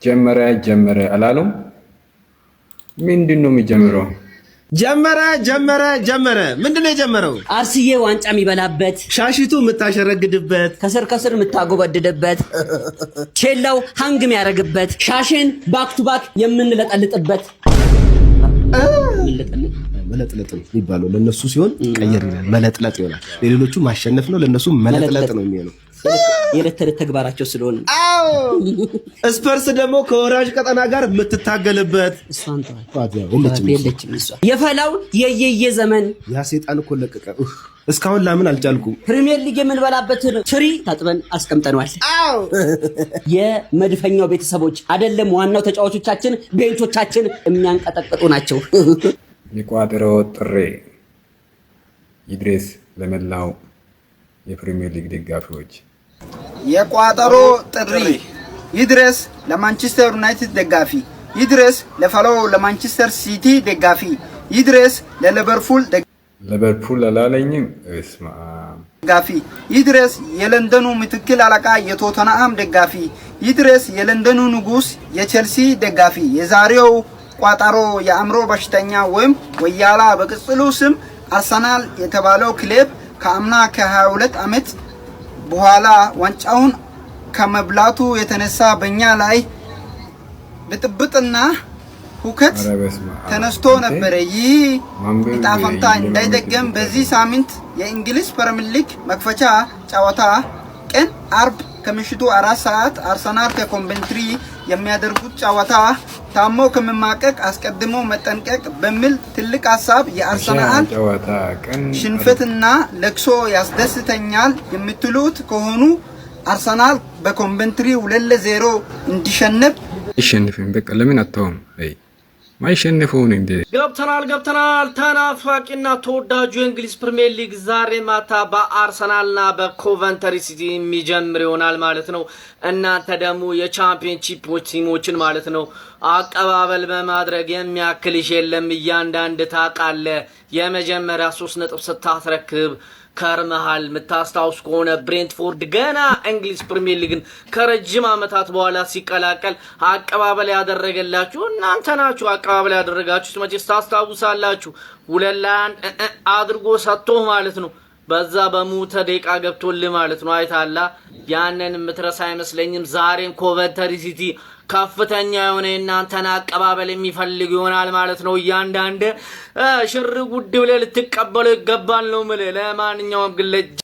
ጀመረ አላሉም? ምንድነው የሚጀምረው? ጀመረ ምንድነው የጀመረው? አርስዬ ዋንጫ የሚበላበት፣ ሻሽቱ የምታሸረግድበት፣ ከስር የምታጎበድድበት፣ ቼላው ሃንግ የሚያረግበት፣ ሻሽን ባክ ቱ ባክ የምንለጠልጥበት። መለጥለጥ ነው የሚባለው ለነሱ ሲሆን ቀየር ይላል፣ መለጥለጥ ይሆናል። ለሌሎቹ ማሸነፍ ነው፣ ለነሱ መለጥለጥ ነው የሚሆነው። የዕለት ተዕለት ተግባራቸው ስለሆነ። አዎ ስፐርስ ደግሞ ከወራጅ ቀጠና ጋር የምትታገልበት እሷን የለችም። እሷ የፈላው የየየ ዘመን ያ ሰይጣን እኮ ለቀቀ። እስካሁን ላምን አልቻልኩም። ፕሪሚየር ሊግ የምንበላበት ትሪ ታጥበን አስቀምጠናል። አዎ የመድፈኛው ቤተሰቦች አይደለም ዋናው ተጫዋቾቻችን ቤንቾቻችን የሚያንቀጠቅጡ ናቸው። የቋጠሮ ጥሪ ይድረስ ለመላው የፕሪሚየር ሊግ ደጋፊዎች። የቋጠሮ ጥሪ ይድረስ ለማንቸስተር ዩናይትድ ደጋፊ፣ ይድረስ ለፈላው ለማንቸስተር ሲቲ ደጋፊ፣ ይድረስ ለሊቨርፑል አላለኝም እስማ ደጋፊ፣ ይድረስ የለንደኑ ምትክል አለቃ የቶተንሃም ደጋፊ፣ ይድረስ የለንደኑ ንጉስ የቼልሲ ደጋፊ። የዛሬው ቋጠሮ የአእምሮ በሽተኛ ወይም ወያላ በቅጽሉ ስም አርሰናል የተባለው ክለብ ከአምና ከ22 ዓመት በኋላ ዋንጫውን ከመብላቱ የተነሳ በእኛ ላይ ብጥብጥና ሁከት ተነስቶ ነበር። ይህ ዕጣ ፈንታ እንዳይደገም በዚህ ሳምንት የእንግሊዝ ፕሪሚየር ሊግ መክፈቻ ጨዋታ ቀን አርብ ከምሽቱ 4 ሰዓት አርሰናል ከኮቨንትሪ የሚያደርጉት ጨዋታ ታሞ ከመማቀቅ አስቀድሞ መጠንቀቅ በሚል ትልቅ ሐሳብ የአርሰናል ሽንፈትና ለቅሶ ያስደስተኛል የምትሉት ከሆኑ አርሰናል በኮቨንትሪ 2-0 እንዲሸነፍ ይሸነፍን በቃ ለምን አታውም? አይ ማይሸነፈውን እንደ ገብተናል። ተናፋቂና ተወዳጁ የእንግሊዝ ፕሪሚየር ሊግ ዛሬ ማታ በአርሰናልና በኮቨንተሪ ሲቲ የሚጀምር ይሆናል ማለት ነው። እናንተ ደግሞ የቻምፒየንሺፕ ቲሞችን ማለት ነው አቀባበል በማድረግ የሚያክልሽ የለም። እያንዳንድ ታቃለ የመጀመሪያ 3 ነጥብ ስታስረክብ ከርመሃል። የምታስታውስ ከሆነ ብሬንትፎርድ ገና እንግሊዝ ፕሪሚየር ሊግን ከረጅም ዓመታት በኋላ ሲቀላቀል አቀባበል ያደረገላችሁ እናንተ ናችሁ። አቀባበል ያደረጋችሁት መቼስ ታስታውሳላችሁ። 2-1 አድርጎ ሰጥቶ ማለት ነው። በዛ በሙተ ደቂቃ ገብቶልህ ማለት ነው። አይታላ ያንን ምትረሳ አይመስለኝም። ዛሬም ኮቨንተሪ ሲቲ ከፍተኛ የሆነ እናንተን አቀባበል የሚፈልግ ይሆናል ማለት ነው። እያንዳንድ ሽር ጉድ ብለህ ልትቀበለው ይገባል ነው ማለት። ለማንኛውም ግን